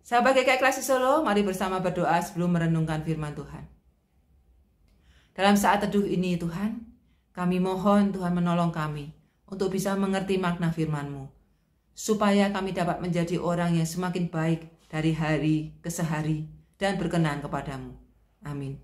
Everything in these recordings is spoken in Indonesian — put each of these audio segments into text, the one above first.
Sahabat GKI Klasik Solo, mari bersama berdoa sebelum merenungkan firman Tuhan. Dalam saat teduh ini Tuhan, kami mohon Tuhan menolong kami untuk bisa mengerti makna firman-Mu, supaya kami dapat menjadi orang yang semakin baik dari hari ke hari dan berkenan kepadamu. Amin.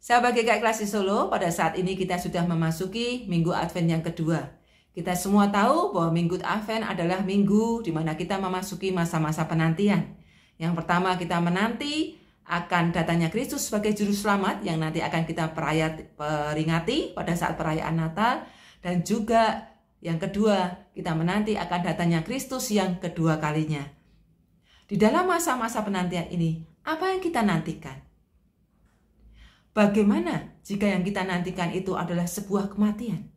Sahabat GKI Klasik Solo, pada saat ini kita sudah memasuki Minggu Advent yang kedua. Kita semua tahu bahwa Minggu Advent adalah minggu di mana kita memasuki masa-masa penantian. Yang pertama, kita menanti akan datangnya Kristus sebagai juru selamat yang nanti akan kita peringati pada saat perayaan Natal. Dan juga yang kedua, kita menanti akan datangnya Kristus yang kedua kalinya. Di dalam masa-masa penantian ini, apa yang kita nantikan? Bagaimana jika yang kita nantikan itu adalah sebuah kematian?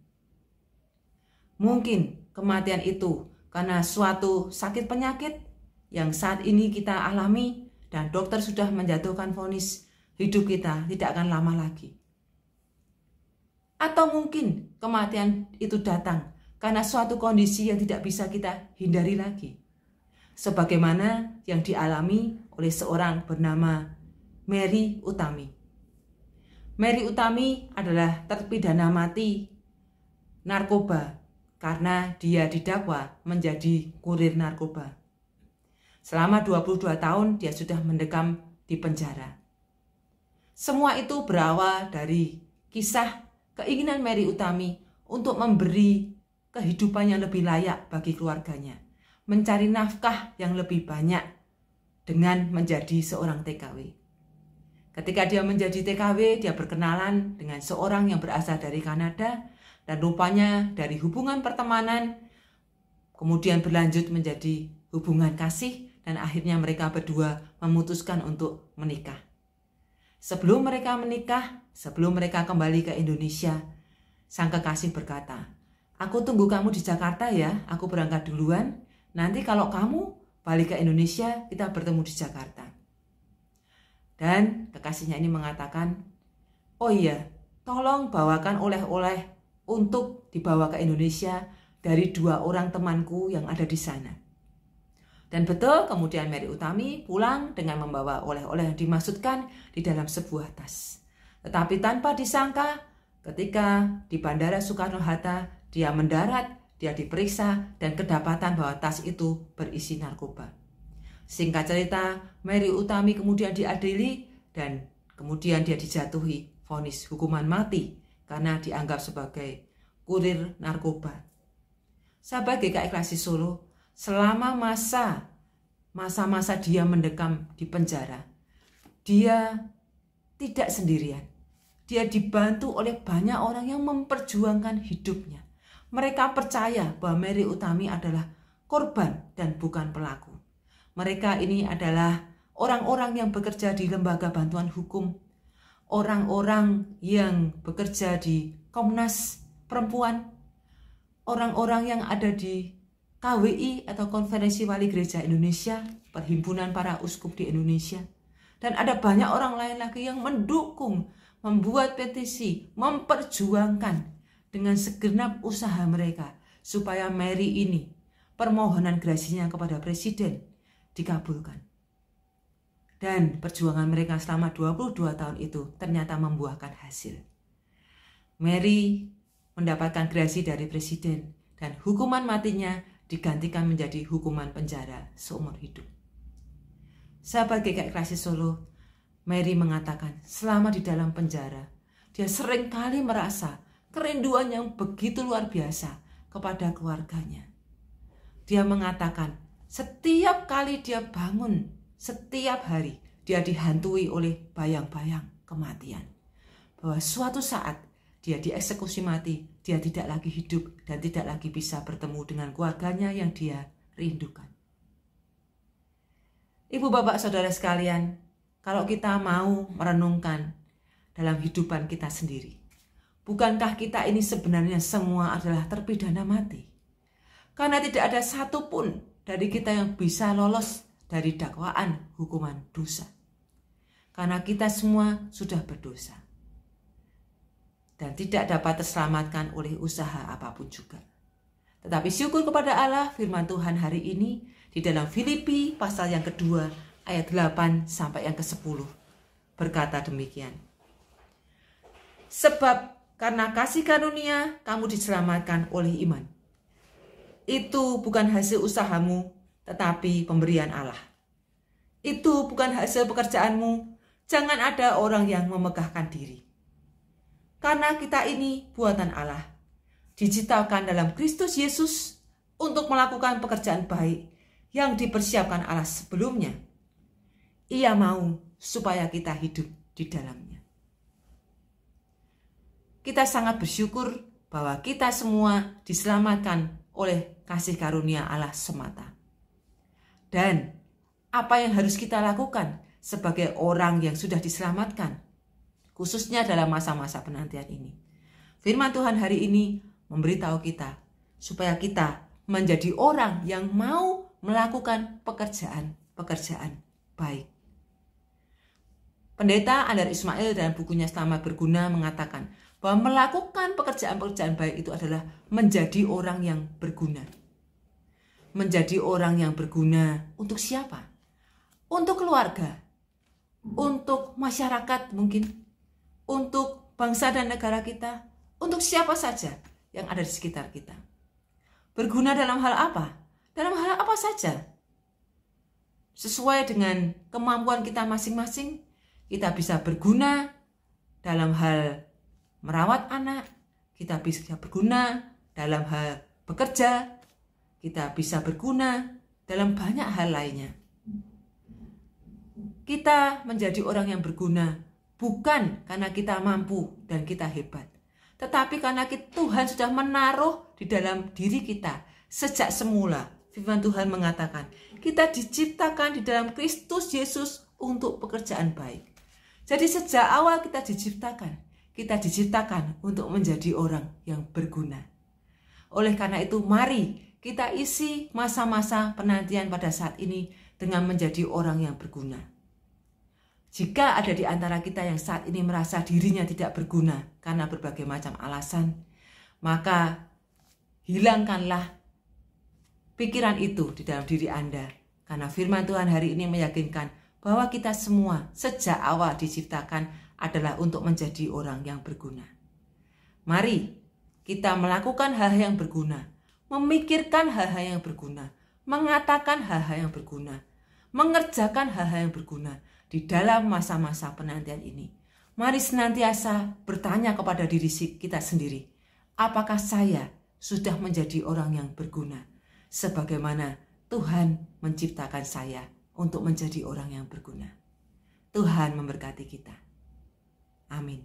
Mungkin kematian itu karena suatu sakit penyakit yang saat ini kita alami dan dokter sudah menjatuhkan vonis hidup kita tidak akan lama lagi. Atau mungkin kematian itu datang karena suatu kondisi yang tidak bisa kita hindari lagi. Sebagaimana yang dialami oleh seorang bernama Mary Utami. Mary Utami adalah terpidana mati narkoba karena dia didakwa menjadi kurir narkoba. Selama 22 tahun dia sudah mendekam di penjara. Semua itu berawal dari kisah keinginan Mary Utami untuk memberi kehidupan yang lebih layak bagi keluarganya, mencari nafkah yang lebih banyak dengan menjadi seorang TKW. Ketika dia menjadi TKW, dia berkenalan dengan seorang yang berasal dari Kanada, dan rupanya dari hubungan pertemanan kemudian berlanjut menjadi hubungan kasih dan akhirnya mereka berdua memutuskan untuk menikah. Sebelum mereka menikah, sebelum mereka kembali ke Indonesia, sang kekasih berkata, "Aku tunggu kamu di Jakarta ya, aku berangkat duluan. Nanti kalau kamu balik ke Indonesia, kita bertemu di Jakarta." Dan kekasihnya ini mengatakan, "Oh iya, tolong bawakan oleh-oleh untuk dibawa ke Indonesia dari 2 orang temanku yang ada di sana." Dan betul, kemudian Mary Utami pulang dengan membawa oleh-oleh yang dimaksudkan di dalam sebuah tas. Tetapi tanpa disangka, ketika di Bandara Soekarno-Hatta, dia mendarat, dia diperiksa, dan kedapatan bahwa tas itu berisi narkoba. Singkat cerita, Mary Utami kemudian diadili dan kemudian dia dijatuhi vonis hukuman mati karena dianggap sebagai kurir narkoba. Sahabat GKI Klasik Solo, selama masa-masa dia mendekam di penjara, dia tidak sendirian. Dia dibantu oleh banyak orang yang memperjuangkan hidupnya. Mereka percaya bahwa Mary Utami adalah korban dan bukan pelaku. Mereka ini adalah orang-orang yang bekerja di lembaga bantuan hukum, orang-orang yang bekerja di Komnas Perempuan, orang-orang yang ada di KWI atau Konferensi Wali Gereja Indonesia, Perhimpunan Para Uskup di Indonesia, dan ada banyak orang lain lagi yang mendukung, membuat petisi, memperjuangkan dengan segenap usaha mereka supaya Mary ini, permohonan gerasinya kepada Presiden dikabulkan. Dan perjuangan mereka selama 22 tahun itu ternyata membuahkan hasil. Mary mendapatkan gerasi dari Presiden dan hukuman matinya digantikan menjadi hukuman penjara seumur hidup. Sahabat GKI Klasik Solo, Mary mengatakan selama di dalam penjara, dia seringkali merasa kerinduan yang begitu luar biasa kepada keluarganya. Dia mengatakan setiap kali dia bangun, setiap hari dia dihantui oleh bayang-bayang kematian. Bahwa suatu saat dia dieksekusi mati, dia tidak lagi hidup dan tidak lagi bisa bertemu dengan keluarganya yang dia rindukan. Ibu, bapak, saudara sekalian, kalau kita mau merenungkan dalam kehidupan kita sendiri, bukankah kita ini sebenarnya semua adalah terpidana mati? Karena tidak ada satupun dari kita yang bisa lolos dari dakwaan hukuman dosa. Karena kita semua sudah berdosa dan tidak dapat terselamatkan oleh usaha apapun juga. Tetapi syukur kepada Allah, firman Tuhan hari ini di dalam Filipi pasal yang kedua ayat 8 sampai yang ke-10. Berkata demikian. Sebab karena kasih karunia kamu diselamatkan oleh iman. Itu bukan hasil usahamu, tetapi pemberian Allah. Itu bukan hasil pekerjaanmu, jangan ada orang yang memegahkan diri. Karena kita ini buatan Allah, diciptakan dalam Kristus Yesus untuk melakukan pekerjaan baik yang dipersiapkan Allah sebelumnya. Ia mau supaya kita hidup di dalamnya. Kita sangat bersyukur bahwa kita semua diselamatkan oleh kasih karunia Allah semata. Dan apa yang harus kita lakukan sebagai orang yang sudah diselamatkan, khususnya dalam masa-masa penantian ini? Firman Tuhan hari ini memberitahu kita supaya kita menjadi orang yang mau melakukan pekerjaan baik. Pendeta Andar Ismail dalam bukunya Selamat Berguna mengatakan bahwa melakukan pekerjaan baik itu adalah menjadi orang yang berguna. Menjadi orang yang berguna untuk siapa? Untuk keluarga, untuk masyarakat mungkin, untuk bangsa dan negara kita, untuk siapa saja yang ada di sekitar kita. Berguna dalam hal apa? Dalam hal apa saja. Sesuai dengan kemampuan kita masing-masing, kita bisa berguna dalam hal merawat anak, kita bisa berguna dalam hal bekerja, kita bisa berguna dalam banyak hal lainnya. Kita menjadi orang yang berguna bukan karena kita mampu dan kita hebat, tetapi karena Tuhan sudah menaruh di dalam diri kita sejak semula. Firman Tuhan mengatakan, kita diciptakan di dalam Kristus Yesus untuk pekerjaan baik. Jadi sejak awal kita diciptakan untuk menjadi orang yang berguna. Oleh karena itu, mari kita isi masa-masa penantian pada saat ini dengan menjadi orang yang berguna. Jika ada di antara kita yang saat ini merasa dirinya tidak berguna karena berbagai macam alasan, maka hilangkanlah pikiran itu di dalam diri Anda. Karena firman Tuhan hari ini meyakinkan bahwa kita semua sejak awal diciptakan adalah untuk menjadi orang yang berguna. Mari kita melakukan hal-hal yang berguna, memikirkan hal-hal yang berguna, mengatakan hal-hal yang berguna, mengerjakan hal-hal yang berguna di dalam masa-masa penantian ini. Mari senantiasa bertanya kepada diri kita sendiri, apakah saya sudah menjadi orang yang berguna sebagaimana Tuhan menciptakan saya untuk menjadi orang yang berguna. Tuhan memberkati kita. Amin.